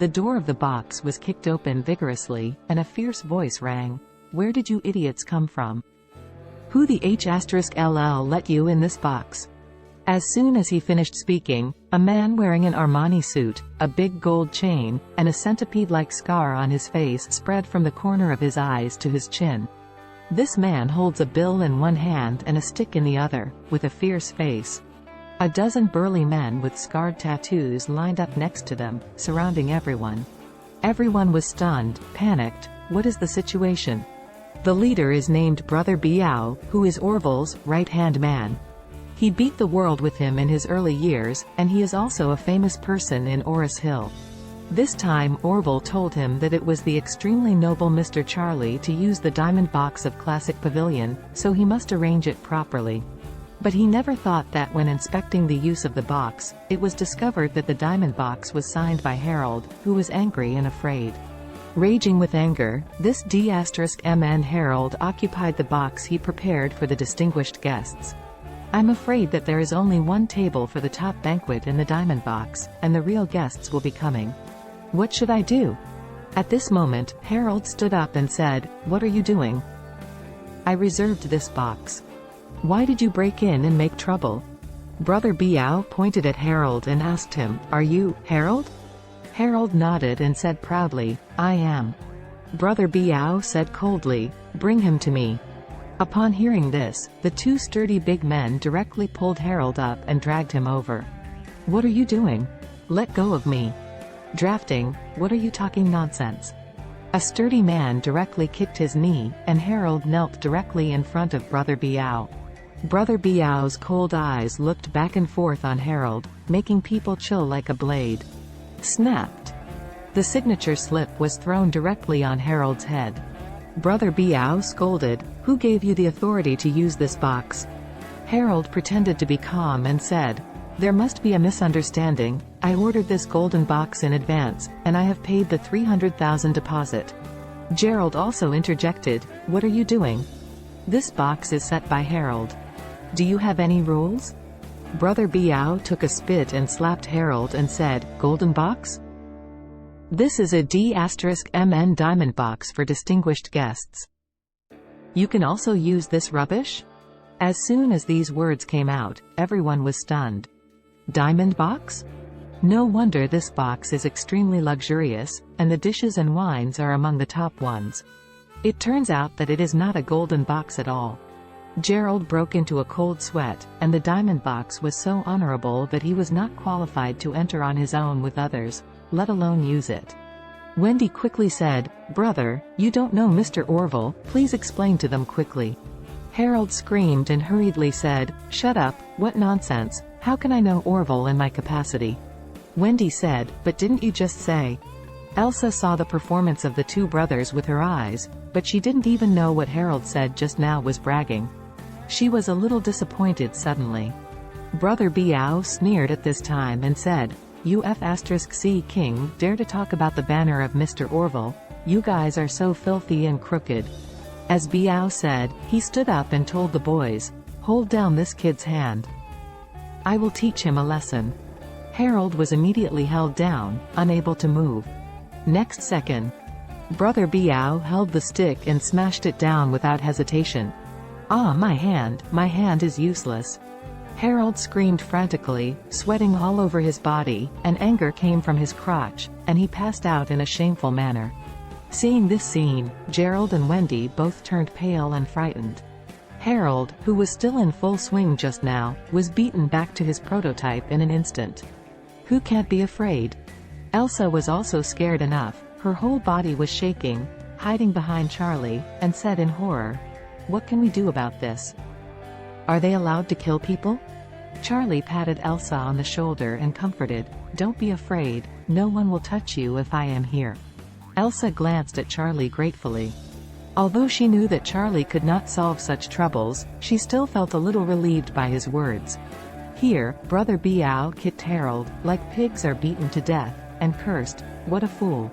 The door of the box was kicked open vigorously, and a fierce voice rang. "Where did you idiots come from? Who the H*LL let you in this box?" As soon as he finished speaking, a man wearing an Armani suit, a big gold chain, and a centipede-like scar on his face spread from the corner of his eyes to his chin. This man holds a bill in one hand and a stick in the other, with a fierce face. A dozen burly men with scarred tattoos lined up next to them, surrounding everyone. Everyone was stunned, panicked. What is the situation? The leader is named Brother Biao, who is Orville's right-hand man. He beat the world with him in his early years, and he is also a famous person in Oris Hill. This time Orville told him that it was the extremely noble Mr. Charlie to use the diamond box of Classic Pavilion, so he must arrange it properly. But he never thought that when inspecting the use of the box, it was discovered that the diamond box was signed by Harold, who was angry and afraid. Raging with anger, this D*MN Harold occupied the box he prepared for the distinguished guests. "I'm afraid that there is only one table for the top banquet in the diamond box, and the real guests will be coming. What should I do?" At this moment, Harold stood up and said, "What are you doing? I reserved this box. Why did you break in and make trouble?" Brother Biao pointed at Harold and asked him, "Are you Harold?" Harold nodded and said proudly, "I am." Brother Biao said coldly, "Bring him to me." Upon hearing this, the two sturdy big men directly pulled Harold up and dragged him over. "What are you doing? Let go of me." "Drafting, what are you talking nonsense?" A sturdy man directly kicked his knee, and Harold knelt directly in front of Brother Biao. Brother Biao's cold eyes looked back and forth on Harold, making people chill like a blade. Snapped. The signature slip was thrown directly on Harold's head. Brother Biao scolded, "Who gave you the authority to use this box?" Harold pretended to be calm and said, "There must be a misunderstanding. I ordered this golden box in advance, and I have paid the 300,000 deposit." Gerald also interjected, "What are you doing? This box is set by Harold. Do you have any rules?" Brother Biao took a spit and slapped Harold and said, "Golden box? This is a D*MN diamond box for distinguished guests. You can also use this rubbish?" As soon as these words came out, everyone was stunned. Diamond box? No wonder this box is extremely luxurious, and the dishes and wines are among the top ones. It turns out that it is not a golden box at all. Gerald broke into a cold sweat, and the diamond box was so honorable that he was not qualified to enter on his own with others, let alone use it. Wendy quickly said, "Brother, you don't know Mr. Orville, please explain to them quickly." Harold screamed and hurriedly said, "Shut up, what nonsense, how can I know Orville in my capacity?" Wendy said, "But didn't you just say?" Elsa saw the performance of the two brothers with her eyes, but she didn't even know what Harold said just now was bragging. She was a little disappointed suddenly. Brother Biao sneered at this time and said, "You F*C King dare to talk about the banner of Mr. Orville? You guys are so filthy and crooked." As Biao said, he stood up and told the boys, "Hold down this kid's hand. I will teach him a lesson." Harold was immediately held down, unable to move. Next second, Brother Biao held the stick and smashed it down without hesitation. "Ah, my hand is useless." Harold screamed frantically, sweating all over his body, and anger came from his crotch, and he passed out in a shameful manner. Seeing this scene, Gerald and Wendy both turned pale and frightened. Harold, who was still in full swing just now, was beaten back to his prototype in an instant. Who can't be afraid? Elsa was also scared enough. Her whole body was shaking, hiding behind Charlie, and said in horror, "What can we do about this? Are they allowed to kill people?" Charlie patted Elsa on the shoulder and comforted, "Don't be afraid, no one will touch you if I am here." Elsa glanced at Charlie gratefully. Although she knew that Charlie could not solve such troubles, she still felt a little relieved by his words. Here, Brother Biao kicked Harold, like pigs are beaten to death, and cursed, "What a fool."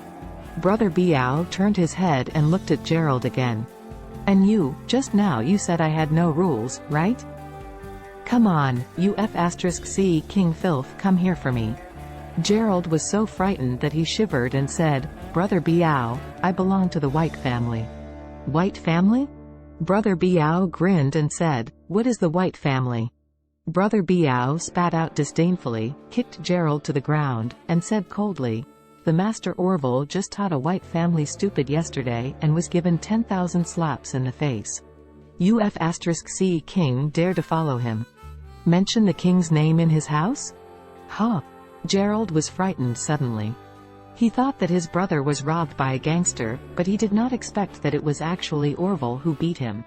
Brother Biao turned his head and looked at Gerald again. "And you, just now you said I had no rules, right? Come on, you F*C King filth, come here for me." Gerald was so frightened that he shivered and said, "Brother Biao, I belong to the White family." "White family?" Brother Biao grinned and said, "What is the White family?" Brother Biao spat out disdainfully, kicked Gerald to the ground, and said coldly, "The Master Orville just taught a White family stupid yesterday and was given 10,000 slaps in the face. UF*C King dare to follow him. Mention the king's name in his house? Huh. Gerald was frightened suddenly. He thought that his brother was robbed by a gangster, but he did not expect that it was actually Orville who beat him.